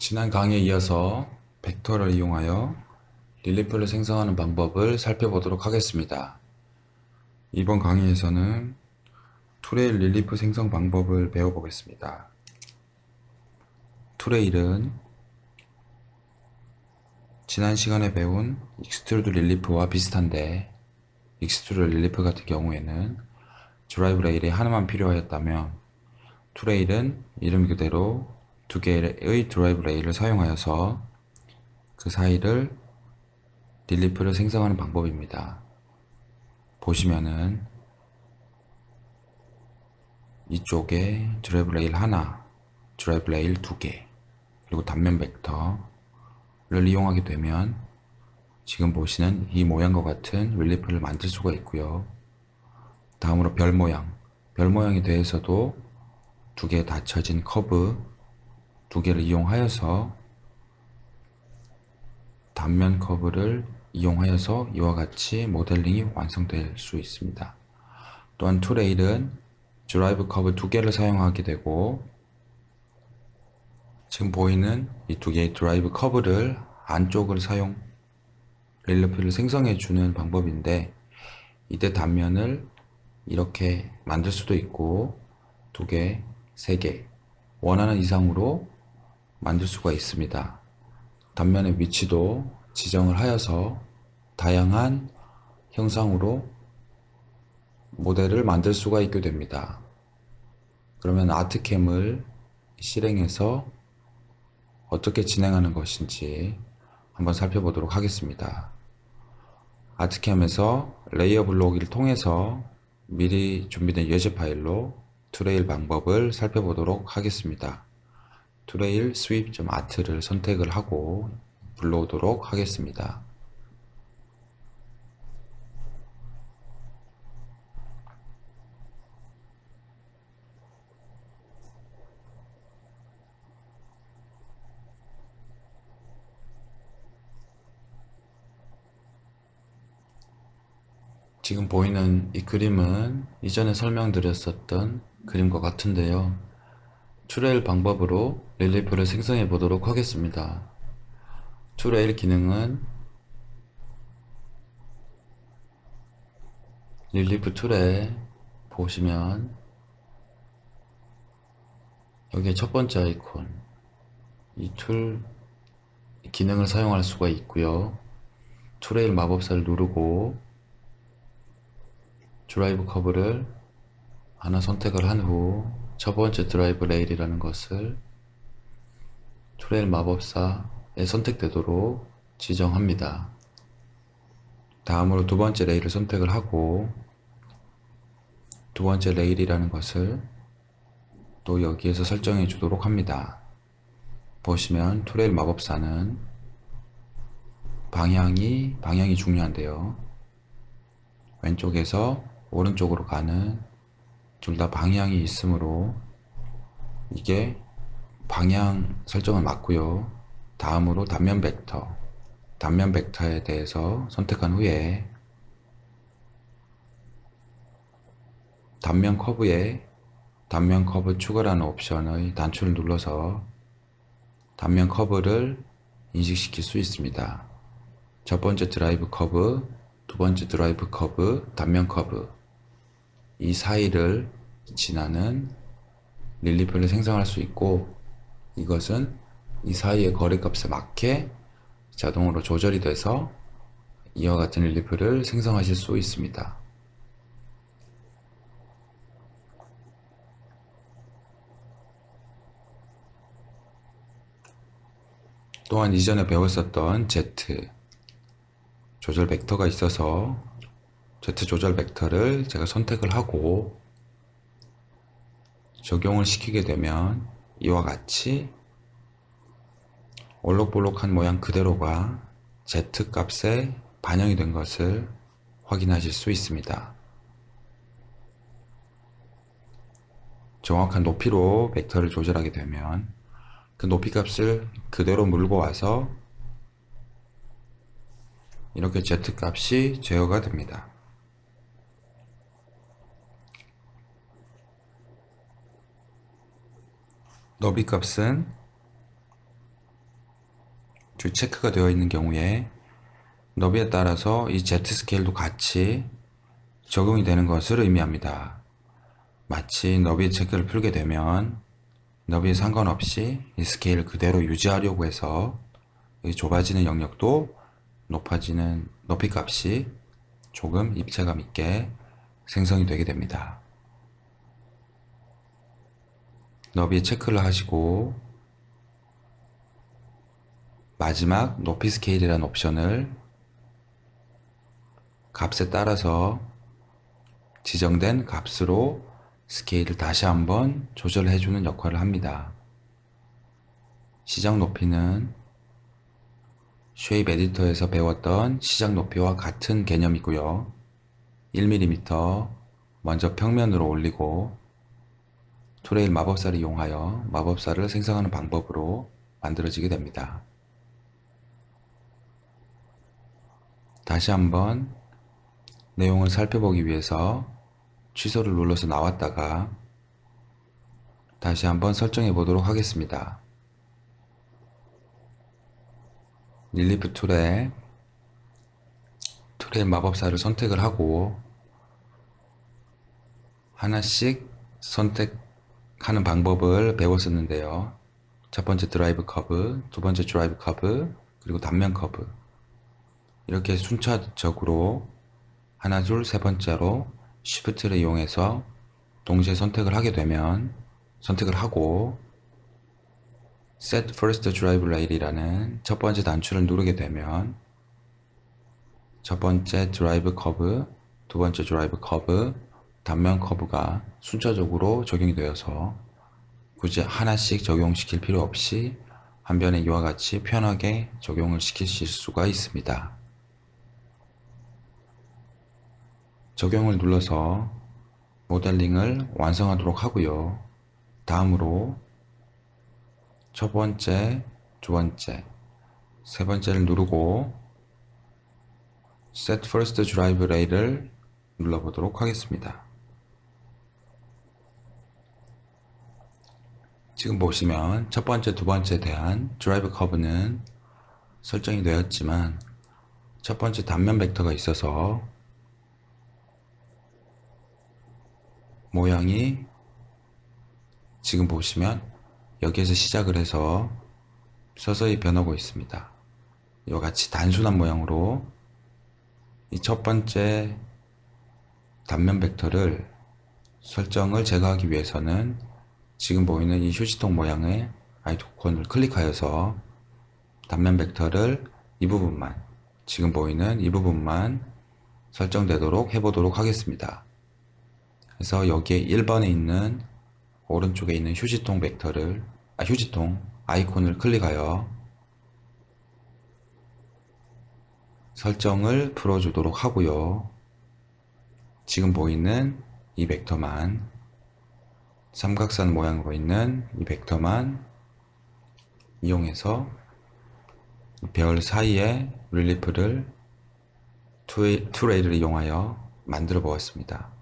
지난 강의에 이어서 벡터를 이용하여 릴리프를 생성하는 방법을 살펴보도록 하겠습니다. 이번 강의에서는 투레일 릴리프 생성 방법을 배워보겠습니다. 투레일은 지난 시간에 배운 익스트루드 릴리프와 비슷한데, 익스트루드 릴리프 같은 경우에는 드라이브 레일이 하나만 필요하였다면, 투레일은 이름 그대로 두 개의 드라이브 레일을 사용하여서 그 사이를 릴리프를 생성하는 방법입니다. 보시면은 이쪽에 드라이브 레일 하나, 드라이브 레일 두 개, 그리고 단면 벡터를 이용하게 되면 지금 보시는 이 모양과 같은 릴리프를 만들 수가 있고요. 다음으로 별 모양에 대해서도 두 개 닫혀진 커브 두 개를 이용하여서 단면 커브를 이용하여서 이와 같이 모델링이 완성될 수 있습니다. 또한 투레일은 드라이브 커브 두 개를 사용하게 되고, 지금 보이는 이 두 개의 드라이브 커브를 안쪽을 사용 릴리프를 생성해 주는 방법인데, 이때 단면을 이렇게 만들 수도 있고 두 개, 세 개 원하는 이상으로 만들 수가 있습니다. 단면의 위치도 지정을 하여서 다양한 형상으로 모델을 만들 수가 있게 됩니다. 그러면 아트캠을 실행해서 어떻게 진행하는 것인지 한번 살펴보도록 하겠습니다. 아트캠에서 레이어 블록을 통해서 미리 준비된 예제 파일로 투레일 방법을 살펴보도록 하겠습니다. 투레일 sweep.art를 선택을 하고 불러오도록 하겠습니다. 지금 보이는 이 그림은 이전에 설명드렸었던 그림과 같은데요. 투레일 방법으로 릴리프를 생성해 보도록 하겠습니다. 투레일 기능은 릴리프 툴에 보시면 여기에 첫 번째 아이콘, 이 툴 기능을 사용할 수가 있고요. 투레일 마법사를 누르고 드라이브 커브를 하나 선택을 한 후 첫 번째 드라이브 레일이라는 것을 투레일 마법사에 선택되도록 지정합니다. 다음으로 두 번째 레일을 선택을 하고 두 번째 레일이라는 것을 또 여기에서 설정해 주도록 합니다. 보시면 투레일 마법사는 방향이 중요한데요. 왼쪽에서 오른쪽으로 가는 둘 다 방향이 있으므로 이게 방향 설정을 맞고요. 다음으로 단면 벡터에 대해서 선택한 후에 단면 커브에 단면 커브 추가라는 옵션의 단추를 눌러서 단면 커브를 인식시킬 수 있습니다. 첫 번째 드라이브 커브, 두 번째 드라이브 커브, 단면 커브, 이 사이를 지나는 릴리프를 생성할 수 있고, 이것은 이 사이의 거리값에 맞게 자동으로 조절이 돼서 이와 같은 릴리프를 생성하실 수 있습니다. 또한 이전에 배웠었던 Z 조절 벡터가 있어서 Z 조절 벡터를 제가 선택을 하고 적용을 시키게 되면 이와 같이 올록볼록한 모양 그대로가 Z 값에 반영이 된 것을 확인하실 수 있습니다. 정확한 높이로 벡터를 조절하게 되면 그 높이 값을 그대로 물고 와서 이렇게 Z 값이 제어가 됩니다. 너비 값은 체크가 되어 있는 경우에 너비에 따라서 이 Z 스케일도 같이 적용이 되는 것을 의미합니다. 마치 너비의 체크를 풀게 되면 너비에 상관없이 이 스케일을 그대로 유지하려고 해서 좁아지는 영역도 높아지는 높이 값이 조금 입체감 있게 생성이 되게 됩니다. 너비에 체크를 하시고 마지막 높이 스케일이라는 옵션을 값에 따라서 지정된 값으로 스케일을 다시 한번 조절해주는 역할을 합니다. 시작 높이는 쉐입 에디터에서 배웠던 시작 높이와 같은 개념이고요. 1mm 먼저 평면으로 올리고 투레일 마법사를 이용하여 마법사를 생성하는 방법으로 만들어지게 됩니다. 다시 한번 내용을 살펴보기 위해서 취소를 눌러서 나왔다가 다시 한번 설정해 보도록 하겠습니다. 릴리프 툴에 투레일 마법사를 선택을 하고 하나씩 선택하는 방법을 배웠었는데요. 첫 번째 드라이브 커브, 두 번째 드라이브 커브, 그리고 단면 커브, 이렇게 순차적으로 하나 둘 세 번째로 Shift를 이용해서 동시에 선택을 하게 되면 선택을 하고 Set First Drive Rail이라는 첫 번째 단추를 누르게 되면 첫 번째 드라이브 커브, 두 번째 드라이브 커브, 단면 커브가 순차적으로 적용이 되어서 굳이 하나씩 적용시킬 필요 없이 한 변에 이와 같이 편하게 적용을 시키실 수가 있습니다. 적용을 눌러서 모델링을 완성하도록 하고요. 다음으로 첫 번째, 두 번째, 세 번째를 누르고 Set First Drive Rail을 눌러보도록 하겠습니다. 지금 보시면 첫 번째, 두 번째에 대한 드라이브 커브는 설정이 되었지만 첫 번째 단면 벡터가 있어서 모양이 지금 보시면 여기에서 시작을 해서 서서히 변하고 있습니다. 이와 같이 단순한 모양으로 이 첫 번째 단면 벡터를 설정을 제거하기 위해서는 지금 보이는 이 휴지통 모양의 아이콘을 클릭하여서 단면 벡터를 이 부분만, 지금 보이는 이 부분만 설정되도록 해보도록 하겠습니다. 그래서 여기에 1번에 있는 오른쪽에 있는 휴지통 휴지통 아이콘을 클릭하여 설정을 풀어주도록 하고요. 지금 보이는 이 벡터만, 삼각선 모양으로 있는 이 벡터만 이용해서 별 사이에 릴리프를 투레일을 이용하여 만들어 보았습니다.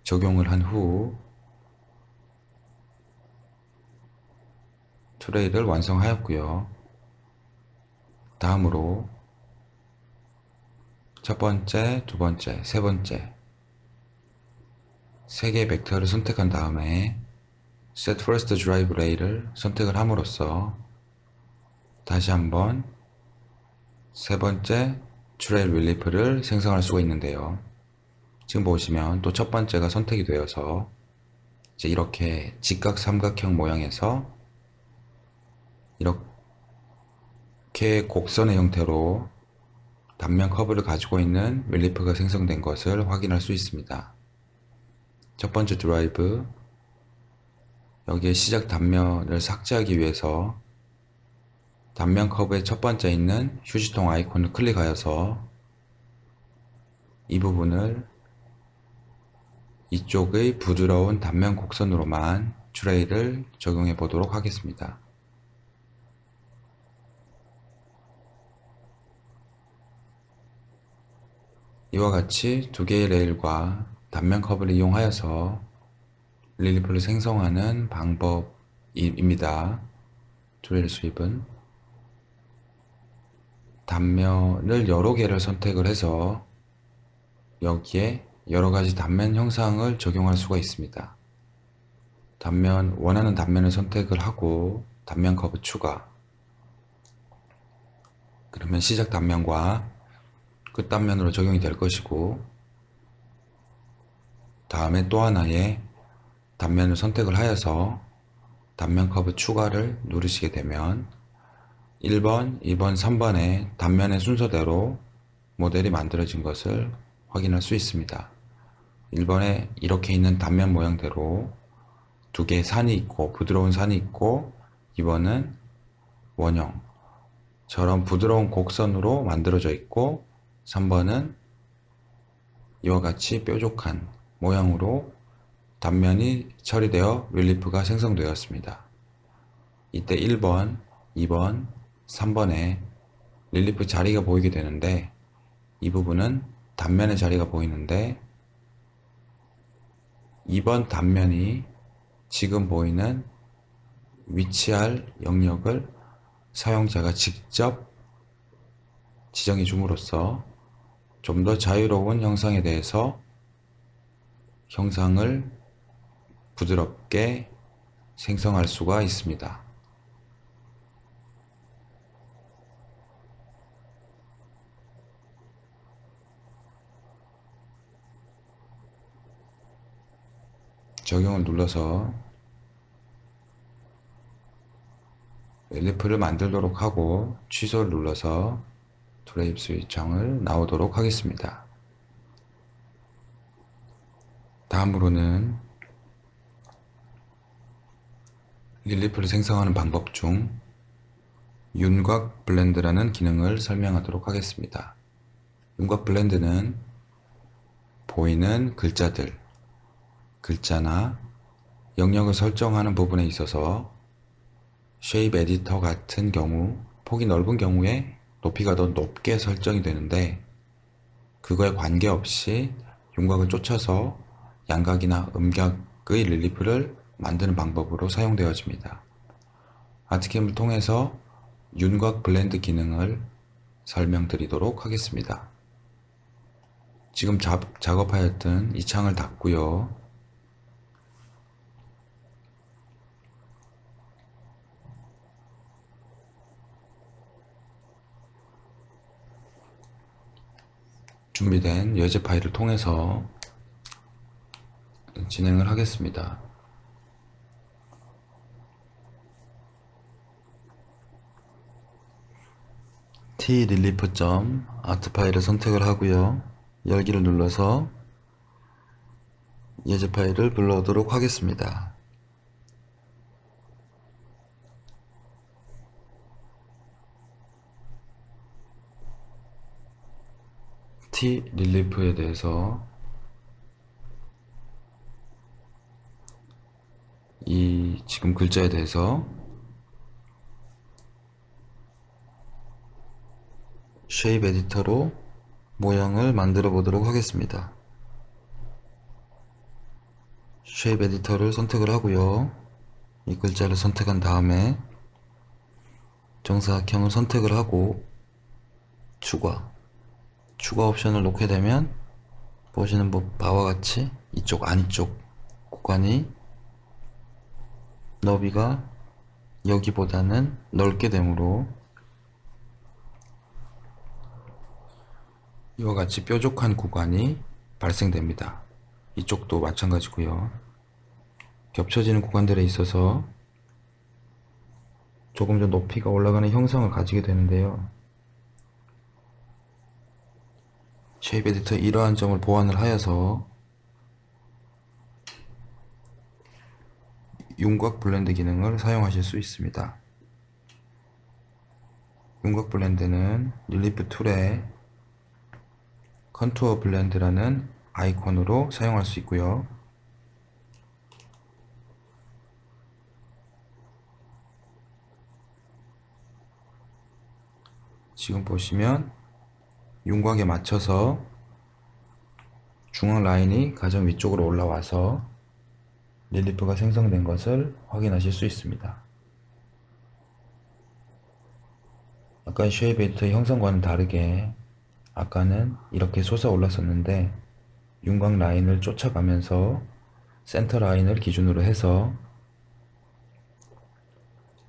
적용을 한 후 투레일을 완성하였고요. 다음으로 첫 번째, 두 번째, 세 번째 세 개의 벡터를 선택한 다음에 Set First Drive Rail을 선택을 함으로써 다시 한번 세 번째 트레일 릴리프를 생성할 수가 있는데요. 지금 보시면 또 첫 번째가 선택이 되어서 이제 이렇게 직각 삼각형 모양에서 이렇게 곡선의 형태로 단면 커브를 가지고 있는 릴리프가 생성된 것을 확인할 수 있습니다. 첫 번째 드라이브, 여기에 시작 단면을 삭제하기 위해서 단면 커브의 첫 번째에 있는 휴지통 아이콘을 클릭하여서 이 부분을 이쪽의 부드러운 단면 곡선으로만 트레이를 적용해 보도록 하겠습니다. 이와 같이 두 개의 레일과 단면 커브를 이용하여서 릴리프를 생성하는 방법 입니다. 튜레일 수입은 단면을 여러 개를 선택을 해서 여기에 여러 가지 단면 형상을 적용할 수가 있습니다. 원하는 단면을 선택을 하고 단면 커브 추가. 그러면 시작 단면과 끝 단면으로 적용이 될 것이고, 다음에 또 하나의 단면을 선택을 하여서 단면 커브 추가를 누르시게 되면 1번, 2번, 3번의 단면의 순서대로 모델이 만들어진 것을 확인할 수 있습니다. 1번에 이렇게 있는 단면 모양대로 두 개의 산이 있고 부드러운 산이 있고, 2번은 원형처럼 부드러운 곡선으로 만들어져 있고, 3번은 이와 같이 뾰족한 모양으로 단면이 처리되어 릴리프가 생성되었습니다. 이때 1번, 2번, 3번에 릴리프 자리가 보이게 되는데, 이 부분은 단면의 자리가 보이는데 2번 단면이 지금 보이는 위치할 영역을 사용자가 직접 지정해 줌으로써 좀 더 자유로운 형상에 대해서 형상을 부드럽게 생성할 수가 있습니다. 적용을 눌러서 릴리프를 만들도록 하고 취소를 눌러서 드레이프 스위창을 나오도록 하겠습니다. 다음으로는 릴리프를 생성하는 방법 중 윤곽 블렌드라는 기능을 설명하도록 하겠습니다. 윤곽 블렌드는 보이는 글자나 영역을 설정하는 부분에 있어서 쉐입 에디터 같은 경우 폭이 넓은 경우에 높이가 더 높게 설정이 되는데, 그거에 관계없이 윤곽을 쫓아서 양각이나 음각의 릴리프를 만드는 방법으로 사용되어집니다. 아트캠을 통해서 윤곽 블렌드 기능을 설명드리도록 하겠습니다. 지금 작업하였던 이 창을 닫고요. 준비된 예제 파일을 통해서 진행을 하겠습니다. tRelief.art 파일을 선택을 하고요. 열기를 눌러서 예제 파일을 불러오도록 하겠습니다. tRelief에 대해서 이 지금 글자에 대해서 쉐입 에디터로 모양을 만들어 보도록 하겠습니다. 쉐입 에디터를 선택을 하고요. 이 글자를 선택한 다음에 정사각형을 선택을 하고 추가 옵션을 놓게 되면 보시는 바와 같이 이쪽 안쪽 구간이 너비가 여기보다는 넓게 되므로 이와 같이 뾰족한 구간이 발생됩니다. 이쪽도 마찬가지고요. 겹쳐지는 구간들에 있어서 조금 더 높이가 올라가는 형상을 가지게 되는데요. 쉐입 에디터 이러한 점을 보완을 하여서 윤곽 블렌드 기능을 사용하실 수 있습니다. 윤곽 블렌드는 릴리프 툴에 컨투어 블렌드라는 아이콘으로 사용할 수 있고요. 지금 보시면 윤곽에 맞춰서 중앙 라인이 가장 위쪽으로 올라와서 릴리프가 생성된 것을 확인하실 수 있습니다. 아까 쉐입 에디터의 형성과는 다르게 아까는 이렇게 솟아올랐었는데 윤곽 라인을 쫓아가면서 센터 라인을 기준으로 해서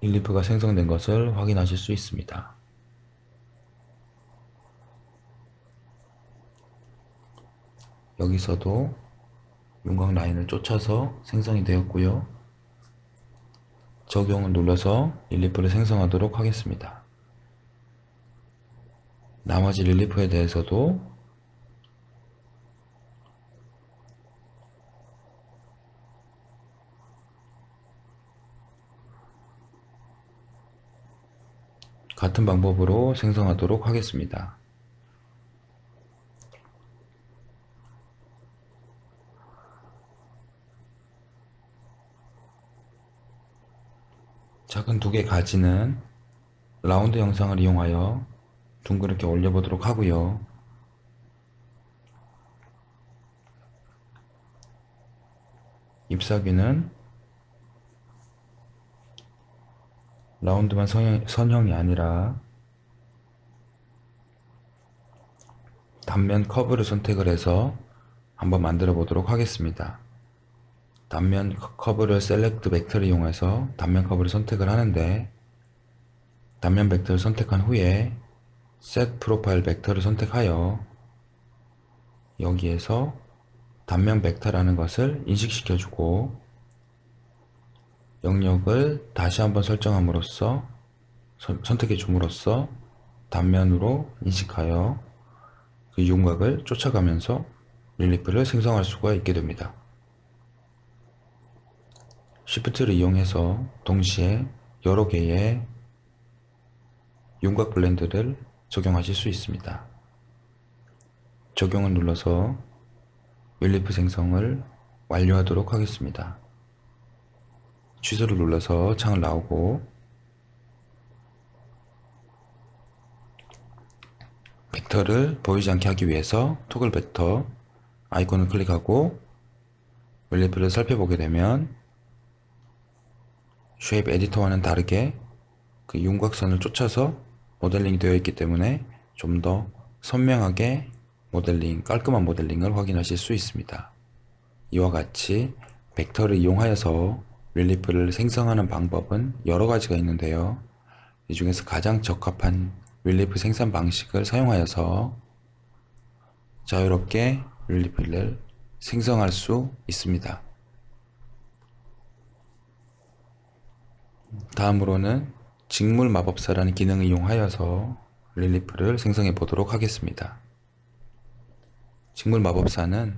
릴리프가 생성된 것을 확인하실 수 있습니다. 여기서도 윤곽 라인을 쫓아서 생성이 되었고요. 적용을 눌러서 릴리프를 생성하도록 하겠습니다. 나머지 릴리프에 대해서도 같은 방법으로 생성하도록 하겠습니다. 작은 두 개 가지는 라운드 형상을 이용하여 둥그렇게 올려보도록 하고요. 잎사귀는 라운드만 선형이 아니라 단면 커브를 선택을 해서 한번 만들어 보도록 하겠습니다. 단면 커브를 셀렉트 벡터를 이용해서 단면 커브를 선택을 하는데 단면 벡터를 선택한 후에 셋 프로파일 벡터를 선택하여 여기에서 단면 벡터라는 것을 인식시켜주고 영역을 다시 한번 설정함으로써 선택해 줌으로써 단면으로 인식하여 그 윤곽을 쫓아가면서 릴리프를 생성할 수가 있게 됩니다. Shift를 이용해서 동시에 여러 개의 윤곽 블렌드를 적용하실 수 있습니다. 적용을 눌러서 릴리프 생성을 완료하도록 하겠습니다. 취소를 눌러서 창을 나오고 벡터를 보이지 않게 하기 위해서 토글 벡터 아이콘을 클릭하고 릴리프를 살펴보게 되면 쉐입 에디터와는 다르게 그 윤곽선을 쫓아서 모델링이 되어 있기 때문에 좀 더 선명하게 깔끔한 모델링을 확인하실 수 있습니다. 이와 같이 벡터를 이용하여서 릴리프를 생성하는 방법은 여러 가지가 있는데요. 이 중에서 가장 적합한 릴리프 생산 방식을 사용하여서 자유롭게 릴리프를 생성할 수 있습니다. 다음으로는 직물 마법사라는 기능을 이용하여서 릴리프를 생성해 보도록 하겠습니다. 직물 마법사는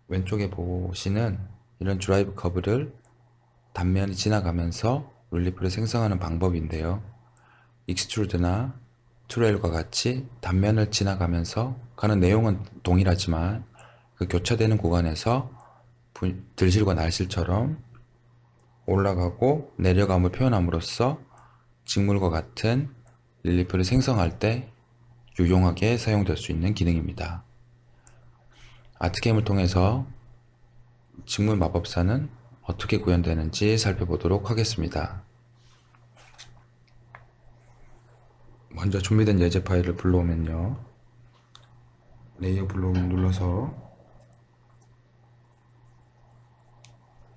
왼쪽에 보시는 이런 드라이브 커브를 단면이 지나가면서 릴리프를 생성하는 방법인데요. 익스트루드나 트레일과 같이 단면을 지나가면서 가는 내용은 동일하지만 그 교차되는 구간에서 들실과 날실처럼 올라가고 내려감을 표현함으로써 직물과 같은 릴리프를 생성할 때 유용하게 사용될 수 있는 기능입니다. 아트캠을 통해서 직물 마법사는 어떻게 구현되는지 살펴보도록 하겠습니다. 먼저 준비된 예제 파일을 불러오면요. 레이어 불러오면 눌러서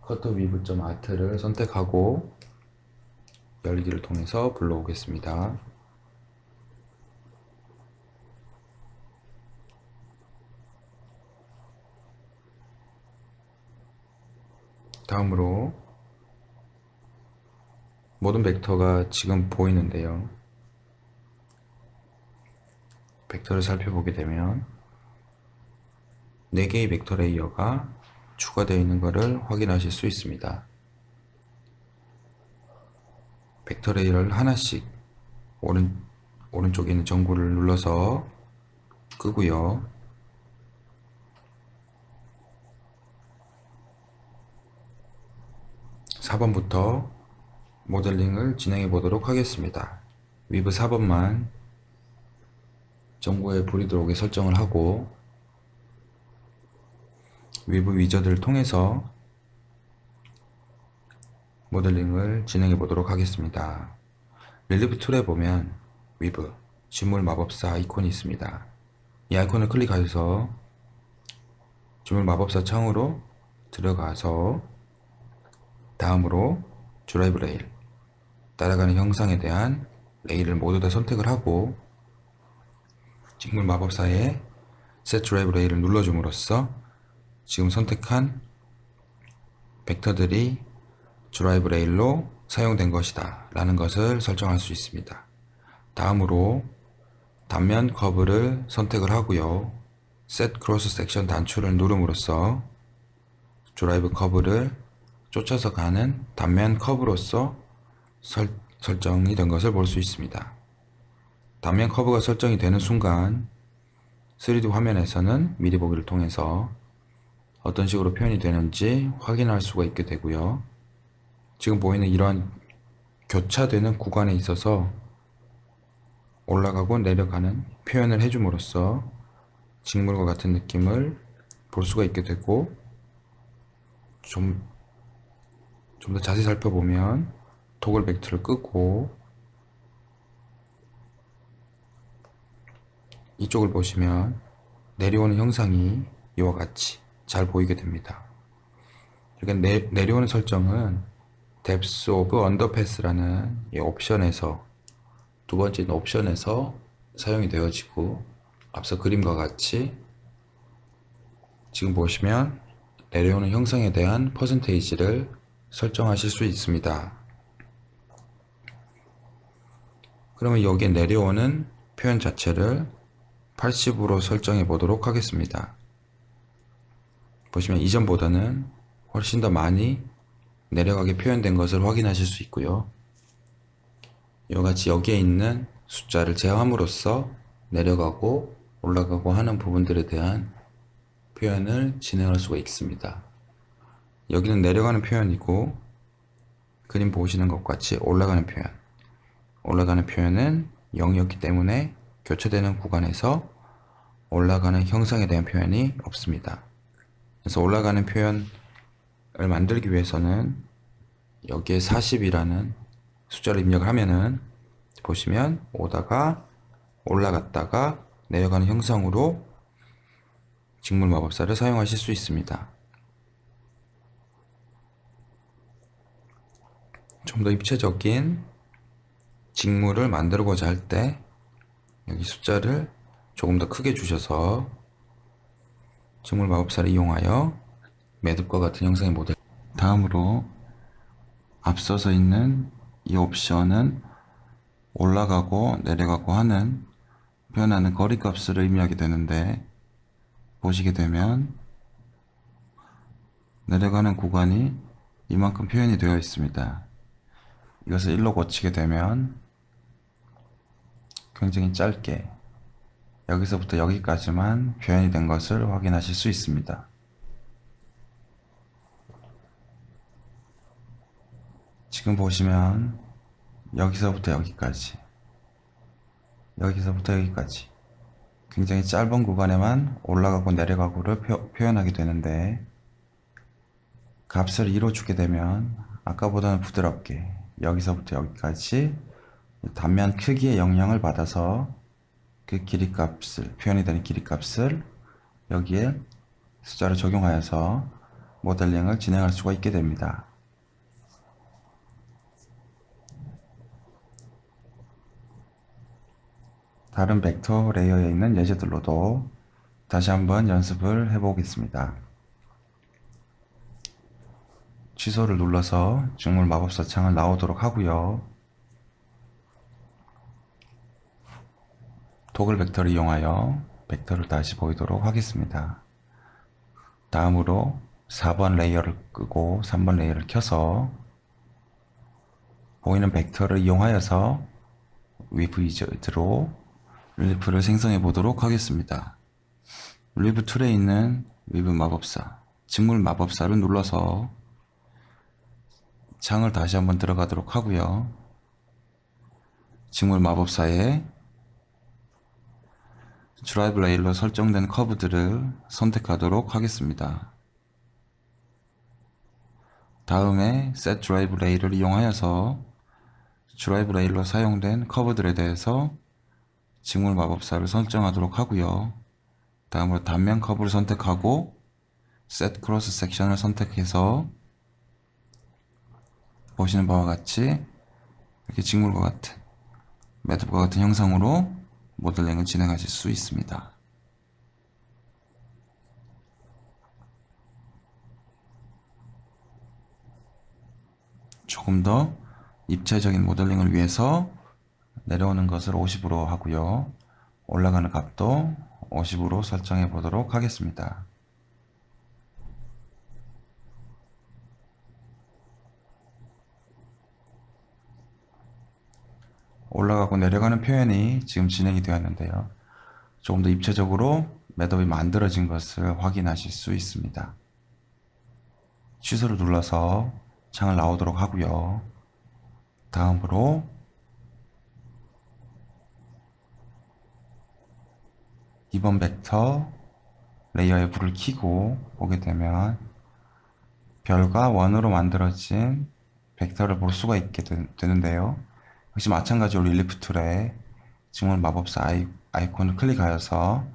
cutter-with.art를 선택하고 열기를 통해서 불러오겠습니다. 다음으로 모든 벡터가 지금 보이는데요. 벡터를 살펴보게 되면 4개의 벡터 레이어가 추가되어 있는 것을 확인하실 수 있습니다. 벡터 레이어를 하나씩 오른쪽에 있는 전구를 눌러서 끄고요. (4번부터) 모델링을 진행해 보도록 하겠습니다. 위브 4번만 전구에 불이 들어오게 설정을 하고 위브 위저드를 통해서 모델링을 진행해 보도록 하겠습니다. 릴리프 툴에 보면 위브, 지물 마법사 아이콘이 있습니다. 이 아이콘을 클릭하여서 지물 마법사 창으로 들어가서 다음으로 드라이브 레일, 따라가는 형상에 대한 레일을 모두 다 선택을 하고 직물 마법사의 Set Drive 레일을 눌러줌으로써 지금 선택한 벡터들이 드라이브 레일로 사용된 것이다 라는 것을 설정할 수 있습니다. 다음으로 단면 커브를 선택을 하고요. Set Cross Section 단추를 누름으로써 드라이브 커브를 쫓아서 가는 단면 커브로서 설정이 된 것을 볼 수 있습니다. 단면 커브가 설정이 되는 순간 3D 화면에서는 미리 보기를 통해서 어떤 식으로 표현이 되는지 확인할 수가 있게 되고요. 지금 보이는 이러한 교차되는 구간에 있어서 올라가고 내려가는 표현을 해줌으로써 직물과 같은 느낌을 볼 수가 있게 되고, 좀 더 자세히 살펴보면 토글 벡터를 끄고 이쪽을 보시면 내려오는 형상이 이와 같이 잘 보이게 됩니다. 이렇게 내려오는 설정은 Depth of Underpass라는 이 옵션에서, 두 번째 옵션에서 사용이 되어지고, 앞서 그림과 같이 지금 보시면 내려오는 형상에 대한 퍼센테이지를 설정하실 수 있습니다. 그러면 여기에 내려오는 표현 자체를 80으로 설정해 보도록 하겠습니다. 보시면 이전보다는 훨씬 더 많이 내려가게 표현된 것을 확인하실 수 있고요. 이와 같이 여기에 있는 숫자를 제어함으로써 내려가고 올라가고 하는 부분들에 대한 표현을 진행할 수가 있습니다. 여기는 내려가는 표현이고, 그림 보시는 것과 같이 올라가는 표현은 0이었기 때문에 교차되는 구간에서 올라가는 형상에 대한 표현이 없습니다. 그래서 올라가는 표현을 만들기 위해서는 여기에 40이라는 숫자를 입력을 하면은 보시면 오다가 올라갔다가 내려가는 형상으로 직물 마법사를 사용하실 수 있습니다. 좀 더 입체적인 직물을 만들고자 할 때 여기 숫자를 조금 더 크게 주셔서 직물 마법사를 이용하여 매듭과 같은 형상의 모델, 다음으로 앞서서 있는 이 옵션은 올라가고 내려가고 하는 표현하는 거리값을 의미하게 되는데, 보시게 되면 내려가는 구간이 이만큼 표현이 되어 있습니다. 이것을 1로 고치게 되면 굉장히 짧게 여기서부터 여기까지만 표현이 된 것을 확인하실 수 있습니다. 지금 보시면 여기서부터 여기까지 굉장히 짧은 구간에만 올라가고 내려가고를 표현하게 되는데, 값을 2로 주게 되면 아까보다는 부드럽게 여기서부터 여기까지 단면 크기의 영향을 받아서 그 길이값을, 표현이 되는 길이값을 여기에 숫자를 적용하여서 모델링을 진행할 수가 있게 됩니다. 다른 벡터 레이어에 있는 예제들로도 다시 한번 연습을 해보겠습니다. 취소를 눌러서 직물 마법사 창을 나오도록 하고요. 토글 벡터를 이용하여 벡터를 다시 보이도록 하겠습니다. 다음으로 4번 레이어를 끄고 3번 레이어를 켜서 보이는 벡터를 이용하여서 위브 위저드로 릴리프를 생성해 보도록 하겠습니다. 릴리프 툴에 있는 위브 마법사, 직물 마법사를 눌러서 창을 다시 한번 들어가도록 하고요. 직물 마법사에 드라이브 레일로 설정된 커브들을 선택하도록 하겠습니다. 다음에 Set Drive Rail을 이용하여서 드라이브 레일로 사용된 커브들에 대해서 직물 마법사를 설정하도록 하고요. 다음으로 단면 커브를 선택하고 Set Cross Section을 선택해서 보시는 바와 같이 이렇게 직물과 같은 매듭과 같은 형상으로 모델링을 진행하실 수 있습니다. 조금 더 입체적인 모델링을 위해서 내려오는 것을 50으로 하고요. 올라가는 값도 50으로 설정해 보도록 하겠습니다. 올라가고 내려가는 표현이 지금 진행이 되었는데요. 조금 더 입체적으로 매듭이 만들어진 것을 확인하실 수 있습니다. 취소를 눌러서 창을 나오도록 하고요. 다음으로 2번 벡터 레이어에 불을 켜고 보게 되면 별과 원으로 만들어진 벡터를 볼 수가 있게 되는데요. 역시 마찬가지로 릴리프 툴에 직물 마법사 아이콘을 클릭하여서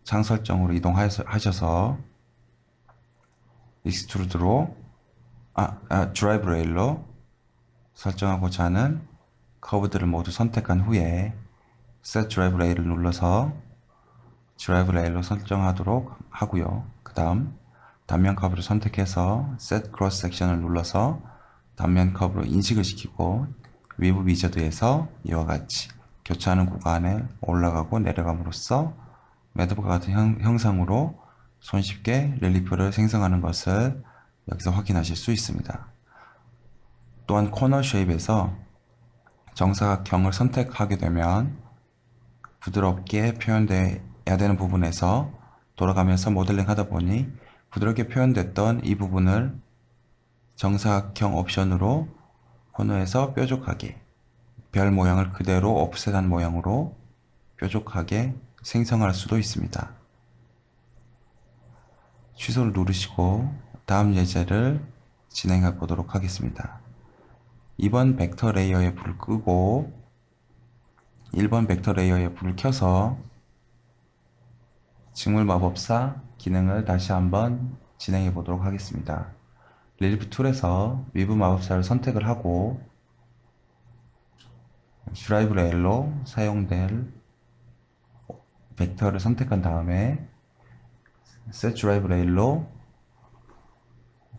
창 설정으로 이동하셔서 익스트루드로 드라이브 레일로 설정하고자 하는 커브들을 모두 선택한 후에 Set Drive Rail을 눌러서 드라이브 레일로 설정하도록 하고요. 그 다음 단면 커브를 선택해서 Set Cross Section을 눌러서 단면 커브로 인식을 시키고 위브 위저드에서 이와 같이 교차하는 구간에 올라가고 내려감으로써 매듭과 같은 형상으로 손쉽게 릴리프를 생성하는 것을 여기서 확인하실 수 있습니다. 또한 코너 쉐입에서 정사각형을 선택하게 되면 부드럽게 표현돼야 되는 부분에서 돌아가면서 모델링 하다 보니 부드럽게 표현됐던 이 부분을 정사각형 옵션으로 코너에서 뾰족하게 별 모양을 그대로 옵셋한 모양으로 뾰족하게 생성할 수도 있습니다. 취소를 누르시고 다음 예제를 진행해 보도록 하겠습니다. 2번 벡터 레이어에 불을 끄고 1번 벡터 레이어에 불을 켜서 직물 마법사 기능을 다시 한번 진행해 보도록 하겠습니다. 릴리프 툴에서 위브 마법사를 선택을 하고 드라이브 레일로 사용될 벡터를 선택한 다음에 Set Drive Rail로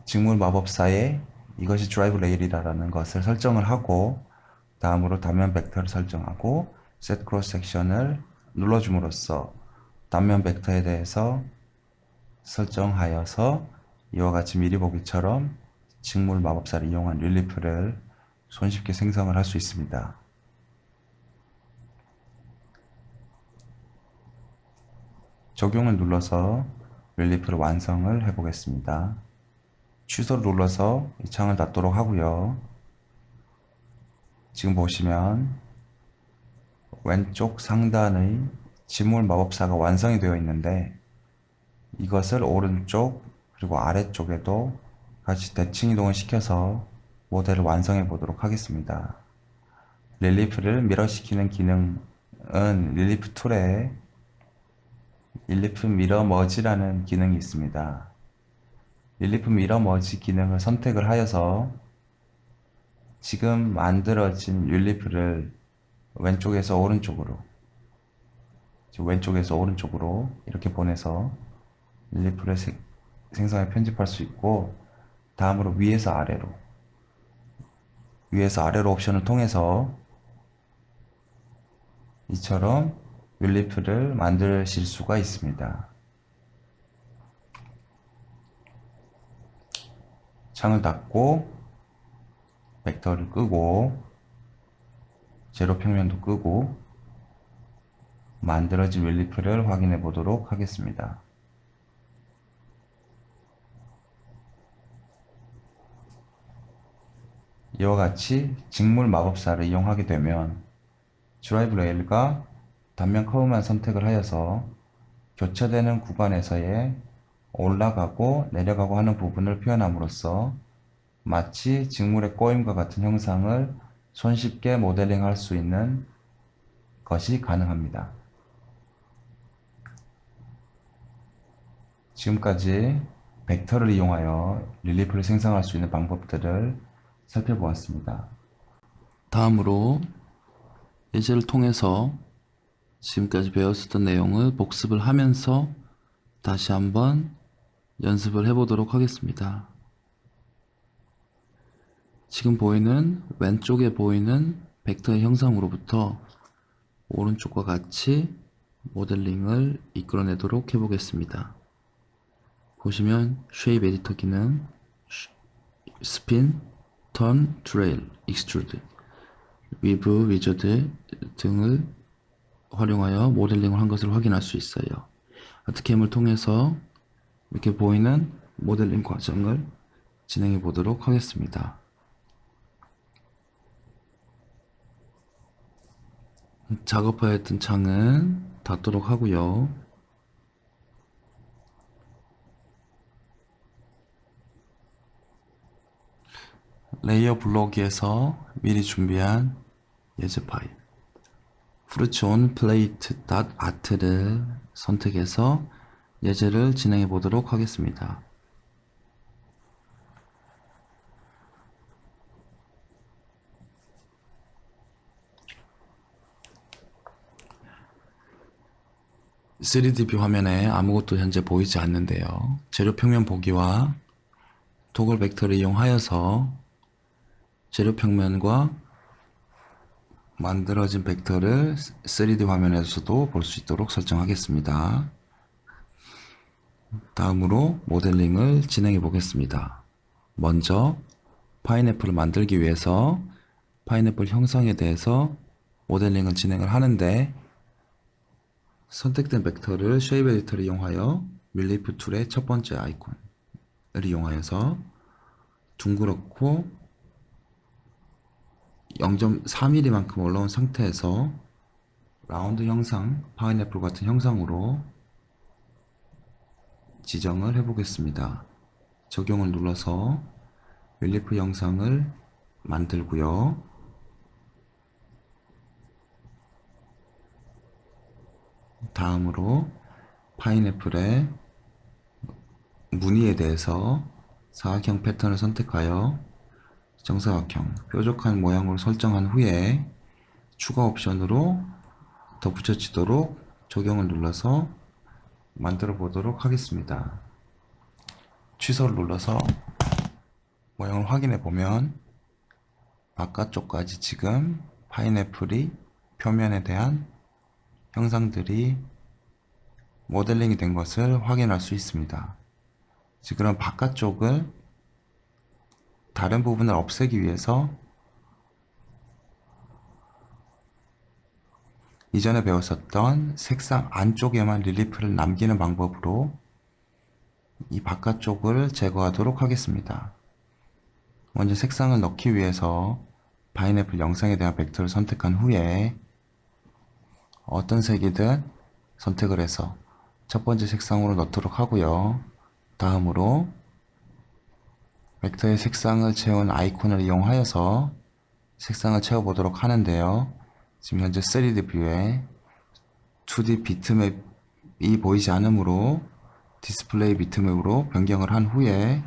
직물 마법사에 이것이 드라이브 레일이라는 것을 설정을 하고 다음으로 단면 벡터를 설정하고 Set Cross Section을 눌러줌으로써 단면 벡터에 대해서 설정하여서 이와 같이 미리 보기처럼 직물 마법사를 이용한 릴리프를 손쉽게 생성을 할 수 있습니다. 적용을 눌러서 릴리프를 완성을 해 보겠습니다. 취소를 눌러서 이 창을 닫도록 하고요. 지금 보시면 왼쪽 상단의 직물 마법사가 완성이 되어 있는데 이것을 오른쪽 그리고 아래쪽에도 같이 대칭 이동을 시켜서 모델을 완성해 보도록 하겠습니다. 릴리프를 미러시키는 기능은 릴리프 툴에 릴리프 미러 머지라는 기능이 있습니다. 릴리프 미러 머지 기능을 선택을 하여서 지금 만들어진 릴리프를 왼쪽에서 오른쪽으로 이렇게 보내서 릴리프를 생성해 편집할 수 있고 다음으로 위에서 아래로 옵션을 통해서 이처럼 릴리프를 만드실 수가 있습니다. 창을 닫고 벡터를 끄고 제로 평면도 끄고 만들어진 릴리프를 확인해 보도록 하겠습니다. 이와 같이 직물 마법사를 이용하게 되면 드라이브 레일과 단면 커브만 선택을 하여서 교차되는 구간에서의 올라가고 내려가고 하는 부분을 표현함으로써 마치 직물의 꼬임과 같은 형상을 손쉽게 모델링할 수 있는 것이 가능합니다. 지금까지 벡터를 이용하여 릴리프를 생성할 수 있는 방법들을 살펴보았습니다. 다음으로 예제를 통해서 지금까지 배웠었던 내용을 복습을 하면서 다시 한번 연습을 해보도록 하겠습니다. 지금 보이는 왼쪽에 보이는 벡터의 형상으로부터 오른쪽과 같이 모델링을 이끌어내도록 해보겠습니다. 보시면 쉐입 에디터 기능, 스핀, 턴, 트레일, 익스트루드, 위브, 위저드 등을 활용하여 모델링을 한 것을 확인할 수 있어요. 아트캠을 통해서 이렇게 보이는 모델링 과정을 진행해 보도록 하겠습니다. 작업하였던 창은 닫도록 하고요. 레이어 블록에서 미리 준비한 예제 파일 프루츠온 플레이트 아트를 선택해서 예제를 진행해 보도록 하겠습니다. (3D) 뷰 화면에 아무것도 현재 보이지 않는데요. 재료 평면 보기와 토글 벡터를 이용하여서 재료 평면과 만들어진 벡터를 3D 화면에서도 볼 수 있도록 설정하겠습니다. 다음으로 모델링을 진행해 보겠습니다. 먼저 파인애플을 만들기 위해서 파인애플 형상에 대해서 모델링을 진행을 하는데, 선택된 벡터를 쉐입 에디터를 이용하여 밀리프 툴의 첫 번째 아이콘을 이용하여서 둥그렇고 0.4mm만큼 올라온 상태에서 라운드 형상, 파인애플 같은 형상으로 지정을 해보겠습니다. 적용을 눌러서 밀리프 영상을 만들고요. 다음으로 파인애플의 무늬에 대해서 사각형 패턴을 선택하여 정사각형, 뾰족한 모양으로 설정한 후에 추가 옵션으로 덧붙여지도록 적용을 눌러서 만들어 보도록 하겠습니다. 취소를 눌러서 모양을 확인해 보면 바깥쪽까지 지금 파인애플이 표면에 대한 형상들이 모델링이 된 것을 확인할 수 있습니다. 지금 바깥쪽을 다른 부분을 없애기 위해서 이전에 배웠었던 색상 안쪽에만 릴리프를 남기는 방법으로 이 바깥쪽을 제거하도록 하겠습니다. 먼저 색상을 넣기 위해서 파인애플 영상에 대한 벡터를 선택한 후에 어떤 색이든 선택을 해서 첫 번째 색상으로 넣도록 하고요. 다음으로 벡터의 색상을 채운 아이콘을 이용하여서 색상을 채워보도록 하는데요. 지금 현재 3D 뷰에 2D 비트맵이 보이지 않으므로 디스플레이 비트맵으로 변경을 한 후에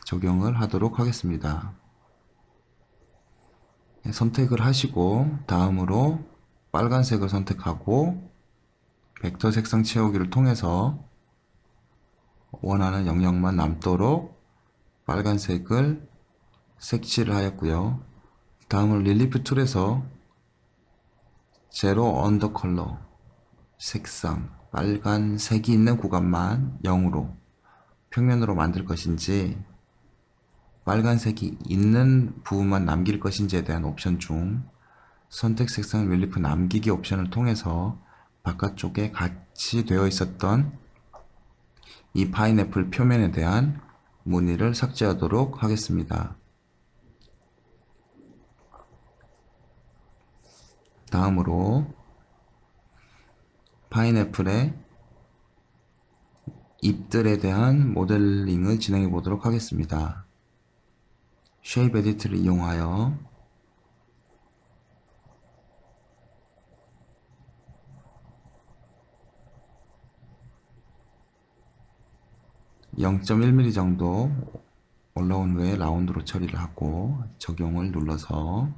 적용을 하도록 하겠습니다. 선택을 하시고 다음으로 빨간색을 선택하고 벡터 색상 채우기를 통해서 원하는 영역만 남도록 빨간색을 색칠을 하였고요. 다음은 릴리프 툴에서 제로 언더컬러 색상 빨간색이 있는 구간만 0으로 평면으로 만들 것인지 빨간색이 있는 부분만 남길 것인지에 대한 옵션 중 선택 색상 릴리프 남기기 옵션을 통해서 바깥쪽에 같이 되어 있었던 이 파인애플 표면에 대한 무늬를 삭제하도록 하겠습니다. 다음으로 파인애플의 잎들에 대한 모델링을 진행해 보도록 하겠습니다. 쉐입 에디트를 이용하여 0.1mm 정도 올라온 후에 라운드로 처리를 하고 적용을 눌러서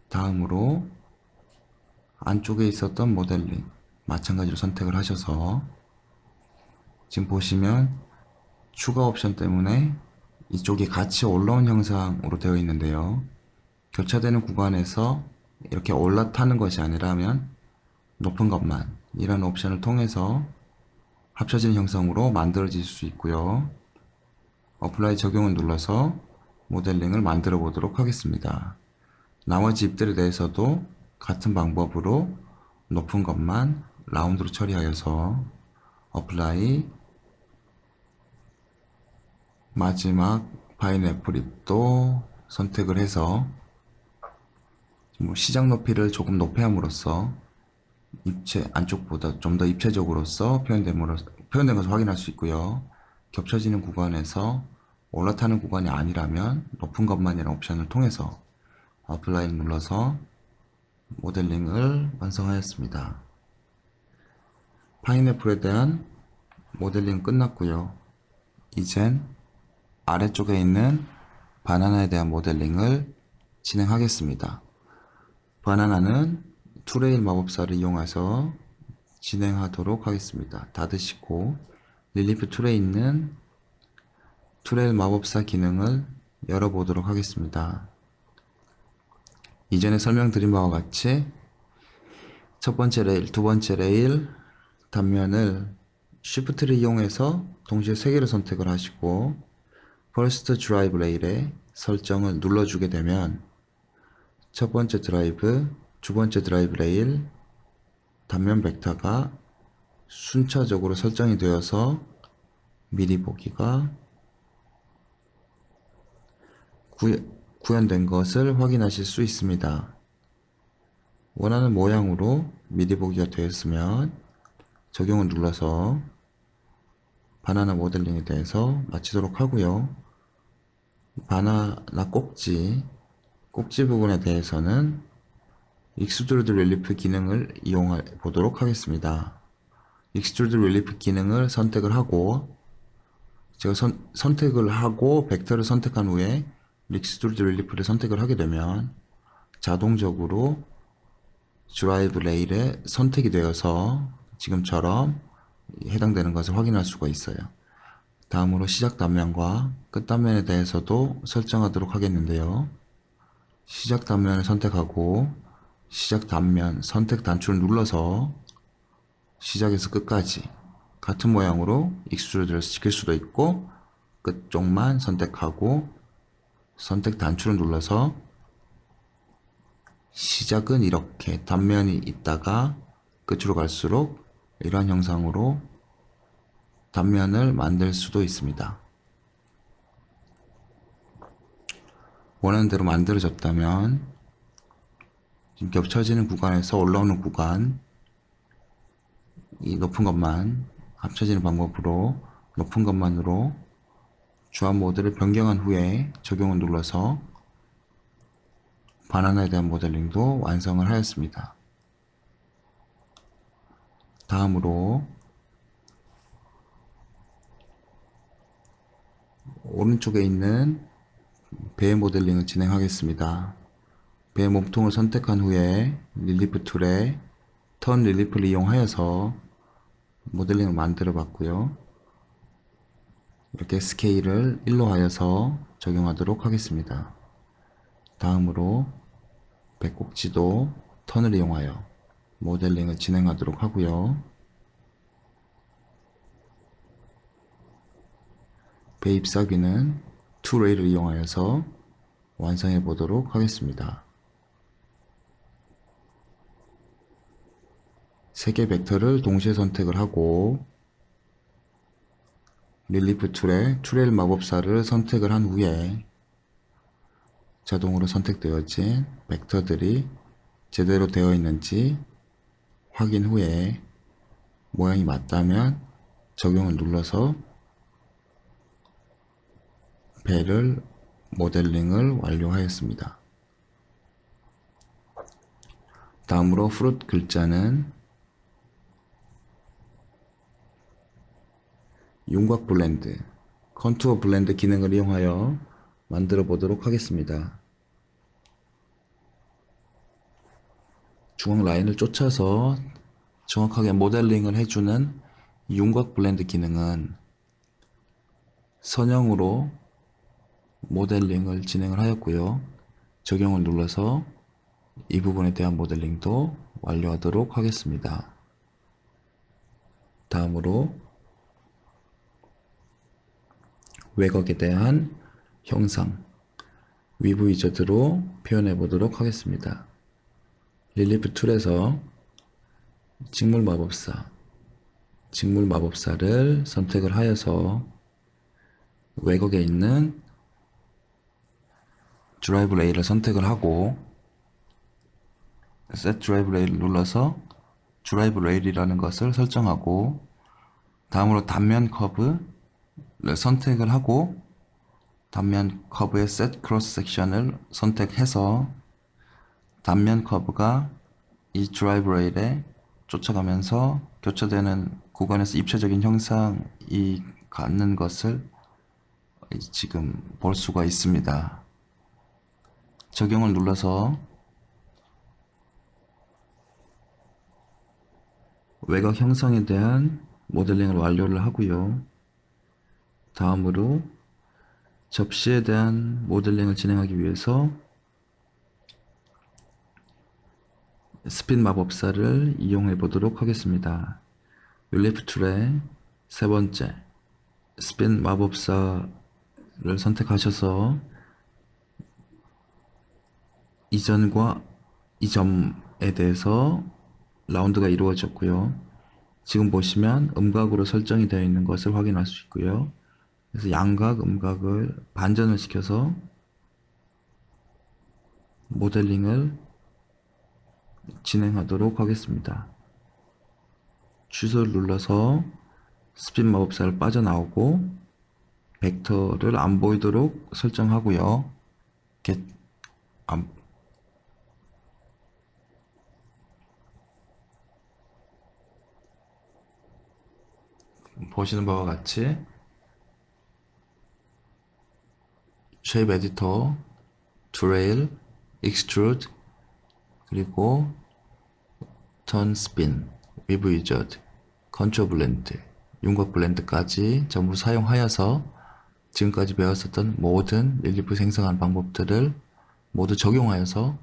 다음으로 안쪽에 있었던 모델링 마찬가지로 선택을 하셔서 지금 보시면 추가 옵션 때문에 이쪽이 같이 올라온 형상으로 되어 있는데요. 교차되는 구간에서 이렇게 올라타는 것이 아니라면 높은 것만 이런 옵션을 통해서 합쳐진 형상으로 만들어질 수 있고요. 어플라이 적용을 눌러서 모델링을 만들어 보도록 하겠습니다. 나머지 잎들에 대해서도 같은 방법으로 높은 것만 라운드로 처리하여서 어플라이 마지막 파인애플 잎도 선택을 해서 시작 높이를 조금 높여함으로써 입체 안쪽보다 좀 더 입체적으로서 표현된 것을 확인할 수 있고요. 겹쳐지는 구간에서 올라타는 구간이 아니라면 높은 것만이라는 옵션을 통해서 어플라이를 눌러서 모델링을 완성하였습니다. 파인애플에 대한 모델링 끝났고요. 이젠 아래쪽에 있는 바나나에 대한 모델링을 진행하겠습니다. 바나나는 투레일 마법사를 이용해서 진행하도록 하겠습니다. 닫으시고 릴리프 툴에 있는 투레일 마법사 기능을 열어보도록 하겠습니다. 이전에 설명드린 바와 같이 첫 번째 레일, 두 번째 레일 단면을 Shift를 이용해서 동시에 3개를 선택을 하시고 First Drive 레일에 설정을 눌러주게 되면 첫 번째 드라이브, 두 번째 드라이브 레일 단면 벡터가 순차적으로 설정이 되어서 미리 보기가 구현된 것을 확인하실 수 있습니다. 원하는 모양으로 미리 보기가 되었으면 적용을 눌러서 바나나 모델링에 대해서 마치도록 하고요. 바나나 꼭지 부분에 대해서는 익스트루드 릴리프 기능을 이용해 보도록 하겠습니다. 익스트루드 릴리프 기능을 선택을 하고 제가 선택을 하고 벡터를 선택한 후에 익스트루드 릴리프를 선택을 하게 되면 자동적으로 드라이브 레일에 선택이 되어서 지금처럼 해당되는 것을 확인할 수가 있어요. 다음으로 시작 단면과 끝 단면에 대해서도 설정하도록 하겠는데요. 시작 단면을 선택하고 시작 단면 선택 단추를 눌러서 시작에서 끝까지 같은 모양으로 익스트루드를 시킬 수도 있고 끝쪽만 선택하고 선택 단추를 눌러서 시작은 이렇게 단면이 있다가 끝으로 갈수록 이러한 형상으로 단면을 만들 수도 있습니다. 원하는 대로 만들어졌다면 지금 겹쳐지는 구간에서 올라오는 구간 이 높은 것만 합쳐지는 방법으로 높은 것만으로 주합 모드를 변경한 후에 적용을 눌러서 바나나에 대한 모델링도 완성을 하였습니다. 다음으로 오른쪽에 있는 배 모델링을 진행하겠습니다. 배 몸통을 선택한 후에 릴리프 툴에 턴 릴리프를 이용하여서 모델링을 만들어 봤고요. 이렇게 스케일을 1로 하여서 적용하도록 하겠습니다. 다음으로 배 꼭지도 턴을 이용하여 모델링을 진행하도록 하고요. 배 잎사귀는 투레일을 이용하여서 완성해 보도록 하겠습니다. 3개 벡터를 동시에 선택을 하고 릴리프 툴에 투레일 마법사를 선택을 한 후에 자동으로 선택되어진 벡터들이 제대로 되어 있는지 확인 후에 모양이 맞다면 적용을 눌러서 배를 모델링을 완료하였습니다. 다음으로 프루트 글자는 윤곽 블렌드, 컨투어 블렌드 기능을 이용하여 만들어 보도록 하겠습니다. 중앙 라인을 쫓아서 정확하게 모델링을 해주는 윤곽 블렌드 기능은 선형으로 모델링을 진행을 하였고요. 적용을 눌러서 이 부분에 대한 모델링도 완료하도록 하겠습니다. 다음으로 외곽에 대한 형상, 위브 위저드로 표현해 보도록 하겠습니다. 릴리프 툴에서 직물 마법사를 선택을 하여서 외곽에 있는 드라이브 레일을 선택을 하고 Set 드라이브 레일을 눌러서 드라이브 레일이라는 것을 설정하고, 다음으로 단면 커브를 선택을 하고 단면 커브의 Set 크로스 섹션을 선택해서 단면 커브가 이 드라이브 레일에 쫓아가면서 교차되는 구간에서 입체적인 형상이 갖는 것을 지금 볼 수가 있습니다. 적용을 눌러서 외곽 형상에 대한 모델링을 완료를 하고요. 다음으로 접시에 대한 모델링을 진행하기 위해서 스핀 마법사를 이용해 보도록 하겠습니다. 릴리프 툴의 세 번째 스핀 마법사를 선택하셔서 이전과 이 점에 대해서 라운드가 이루어졌고요. 지금 보시면 음각으로 설정이 되어 있는 것을 확인할 수 있고요. 그래서 양각, 음각을 반전을 시켜서 모델링을 진행하도록 하겠습니다. 취소를 눌러서 스핀 마법사를 빠져나오고 벡터를 안 보이도록 설정하고요. 보시는 바와 같이 쉐입 에디터, 드레일, 익스트루드, 그리고 턴 스핀, 위브 위저드, 컨투어 블렌드, 윤곽 블렌드까지 전부 사용하여서 지금까지 배웠었던 모든 릴리프 생성하는 방법들을 모두 적용하여서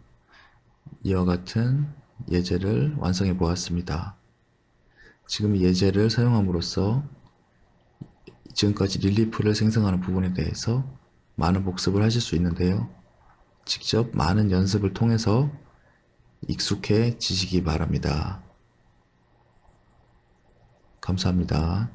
이와 같은 예제를 완성해 보았습니다. 지금 이 예제를 사용함으로써 지금까지 릴리프를 생성하는 부분에 대해서 많은 복습을 하실 수 있는데요. 직접 많은 연습을 통해서 익숙해지시기 바랍니다. 감사합니다.